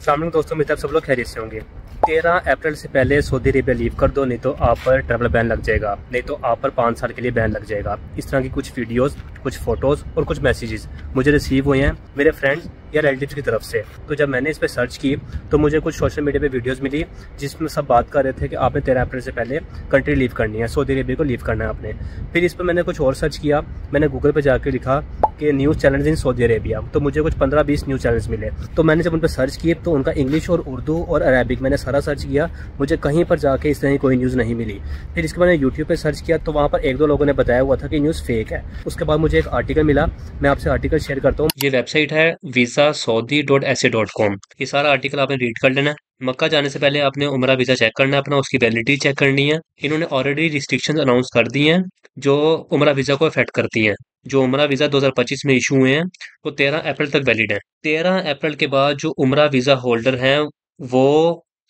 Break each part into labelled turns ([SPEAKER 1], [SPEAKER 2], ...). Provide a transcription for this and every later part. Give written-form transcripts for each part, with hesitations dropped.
[SPEAKER 1] अस्सलाम वालेकुम दोस्तों, मेरी तरफ सब लोग खैरियत से होंगे। 13 अप्रैल से पहले सऊदी अरेबिया लीव कर दो, नहीं तो आप पर ट्रैवल बैन लग जाएगा, नहीं तो आप पर 5 साल के लिए बैन लग जाएगा। इस तरह की कुछ वीडियोस, कुछ फोटोज़ और कुछ मैसेजेस मुझे रिसीव हुए हैं मेरे फ्रेंड्स या रिलेटिव्स की तरफ से। तो जब मैंने इस पर सर्च की तो मुझे कुछ सोशल मीडिया पे वीडियोस मिली जिसमें सब बात कर रहे थे कि आपने 13 अप्रैल से पहले कंट्री लीव करनी है, सऊदी अरेबिया को लीव करना है आपने। फिर इस पर मैंने कुछ और सर्च किया, मैंने गूगल पर जाकर लिखा कि news channels in Saudi Arabia, तो मुझे कुछ 15-20 न्यूज़ चैनल्स मिले। तो मैंने जब उन पर सर्च किए तो उनका इंग्लिश और उर्दू और अरबिक मैंने सारा सर्च किया, मुझे कहीं पर जाके इस तरह की कोई न्यूज़ नहीं मिली। फिर इसके बाद मैंने यूट्यूब पे सर्च किया तो वहाँ पर 1-2 लोगों ने बताया हुआ था कि न्यूज़ फेक है। उसके बाद मुझे एक आर्टिकल मिला, मैं आपसे आर्टिकल शेयर करता हूँ। ये वेबसाइट है visasaudi.sa.com। ये सारा आर्टिकल आपने रीड कर लेना है। मक्का जाने से पहले आपने उम्रा वीज़ा चेक करना है अपना, उसकी वैलिडिटी चेक करनी है। इन्होंने ऑलरेडी रिस्ट्रिक्शंस अनाउंस कर दी हैं जो उम्रा वीज़ा को अफेक्ट करती हैं। जो उम्रा वीज़ा 2025 में इशू हुए हैं वो 13 अप्रैल तक वैलिड है। 13 अप्रैल के बाद जो उम्रा वीज़ा होल्डर हैं वो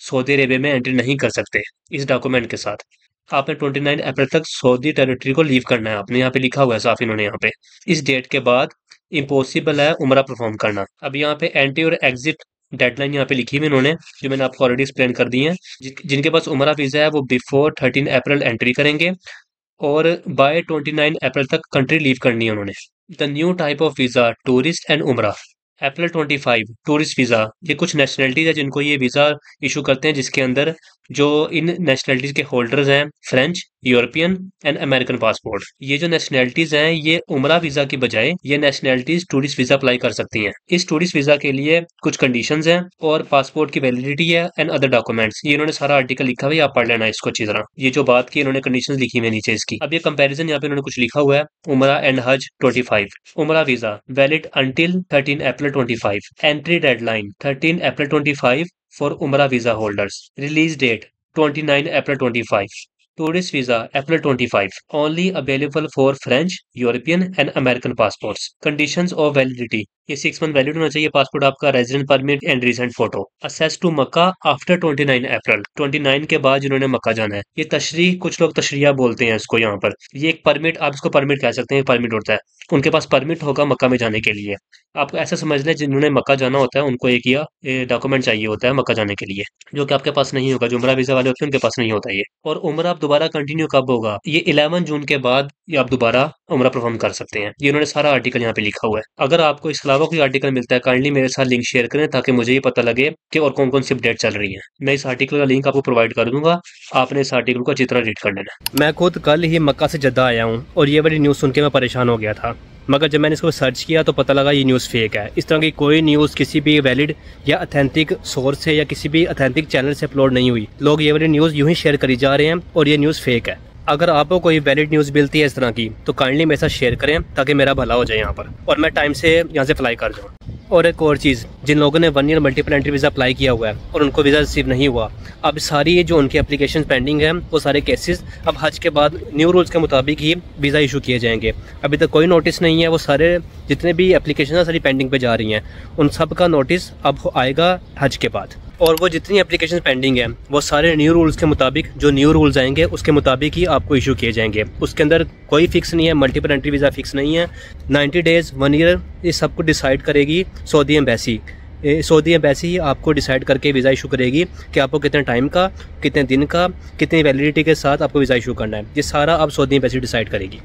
[SPEAKER 1] सऊदी अरेबिया में एंट्री नहीं कर सकते इस डॉक्यूमेंट के साथ। आपने 29 अप्रैल तक सऊदी टेरिटरी को लीव करना है, आपने यहाँ पे लिखा हुआ है साफ इन्होंने यहाँ पे। इस डेट के बाद इम्पॉसिबल है उम्रा परफॉर्म करना। अब यहाँ पे एंट्री और एग्जिट डेडलाइन यहाँ पे लिखी हुई इन्होंने, जो मैंने आपको ऑलरेडी एक्सप्लेन कर दी है। जिनके पास उम्रा वीज़ा है वो बिफोर 13 अप्रैल एंट्री करेंगे और बाय 29 अप्रैल तक कंट्री लीव करनी है उन्होंने। The new type of visa tourist and उम्रा अप्रैल 25 टूरिस्ट वीज़ा। ये कुछ नेशनलिटीज है जिनको ये वीज़ा इशू करते हैं, जिसके अंदर जो इन नेशनलिटीज के होल्डर्स हैं French, European and American passport. ये जो नेशनलिटीज हैं ये उम्रा वीज़ा की बजाय ये नेशनलिटीज टूरिस्ट वीज़ा अप्लाई कर सकती हैं। इस टूरिस्ट वीज़ा के लिए कुछ कंडीशंस हैं और पासपोर्ट की वैलिडिटी है एंड अदर डॉक्यूमेंट्स। ये इन्होंने सारा आर्टिकल लिखा हुआ है, आप पढ़ लेना इसको अच्छी तरह। ये जो बात की इन्होंने कंडीशंस लिखी हुई है नीचे इसकी। अब ये कंपैरिजन यहाँ पे इन्होंने कुछ लिखा हुआ है। उम्रा एंड हज 25। उम्रा visa valid until 13 April 25। Entry deadline 13 April 25 for उम्रा visa holders. Release date 29 April 25। Tourist visa April 25। Only available for French, European and American passports. Conditions of validity ये 6 मंथ वैलिड होना चाहिए पासपोर्ट आपका, resident permit and recent photo. Access to Mecca after 29 April. 29 के बाद जिन्होंने मक्का जाना है। ये तशरी, कुछ लोग तशरिया बोलते हैं इसको यहाँ पर। ये एक परमिट, आप इसको परमिट कह सकते हैं, परमिट होता है। उनके पास परमिट होगा मक्का में जाने के लिए। आप ऐसा समझ लें जिन्होंने मक्का जाना होता है उनको एक ये डॉक्यूमेंट चाहिए होता है मक्का जाने के लिए, जो कि आपके पास नहीं होगा। जो उम्रा वीज़ा वाले होते हैं उनके पास नहीं होता ये। और उम्रा आप दोबारा कंटिन्यू कब होगा? ये 11 जून के बाद ये आप दोबारा उम्रा परफॉर्म कर सकते हैं। ये उन्होंने सारा आर्टिकल यहाँ पे लिखा हुआ है। अगर आपको इसके अलावा कोई आर्टिकल मिलता है काइंडली मेरे साथ लिंक शेयर करें ताकि मुझे ये पता लगे कि और कौन कौन सी अपडेट चल रही है। मैं इस आर्टिकल का लिंक आपको प्रोवाइड कर दूंगा, आपने इस आर्टिकल को अच्छी तरह रीड कर लेना। मैं खुद कल ही मक्का से जद्दा आया हूँ और ये वाली न्यूज़ सुन के मैं परेशान हो गया था, मगर जब मैंने इसको सर्च किया तो पता लगा ये न्यूज़ फेक है। इस तरह की कोई न्यूज़ किसी भी वैलिड या ऑथेंटिक सोर्स से या किसी भी ऑथेंटिक चैनल से अपलोड नहीं हुई। लोग ये वाली न्यूज़ यूं ही शेयर करी जा रहे हैं और ये न्यूज़ फेक है। अगर आपको कोई वैलिड न्यूज़ मिलती है इस तरह की तो काइंडली मेरे साथ शेयर करें ताकि मेरा भला हो जाए यहाँ पर और मैं टाइम से यहाँ से अप्लाई कर जाऊँ। और एक और चीज़, जिन लोगों ने 1 year multiple entry visa apply किया हुआ है और उनको वीज़ा रिसीव नहीं हुआ, अब सारी जो उनकी एप्लीकेशन पेंडिंग है वो सारे केसेस अब हज के बाद न्यू रूल्स के मुताबिक ही वीज़ा इशू किए जाएंगे। अभी तक कोई नोटिस नहीं है, वो सारे जितने भी एप्लीकेशन है सारी पेंडिंग पे जा रही हैं। उन सब का नोटिस अब आएगा हज के बाद। और वो जितनी एप्लीकेशन पेंडिंग है वो सारे न्यू रूल्स के मुताबिक, जो न्यू रूल्स आएंगे उसके मुताबिक ही आपको इशू किए जाएंगे। उसके अंदर कोई फिक्स नहीं है, मल्टीपल एंट्री वीज़ा फिक्स नहीं है। 90 डेज, 1 ईयर, ये सब कुछ डिसाइड करेगी सऊदी एम्बेसी। सऊदी एम्बेसी ही आपको डिसाइड करके वीज़ा इशू करेगी कि आपको कितने टाइम का, कितने दिन का, कितनी वैलिडिटी के साथ आपको वीज़ा इशू करना है। ये सारा अब सऊदी एम्बेसी डिसाइड करेगी।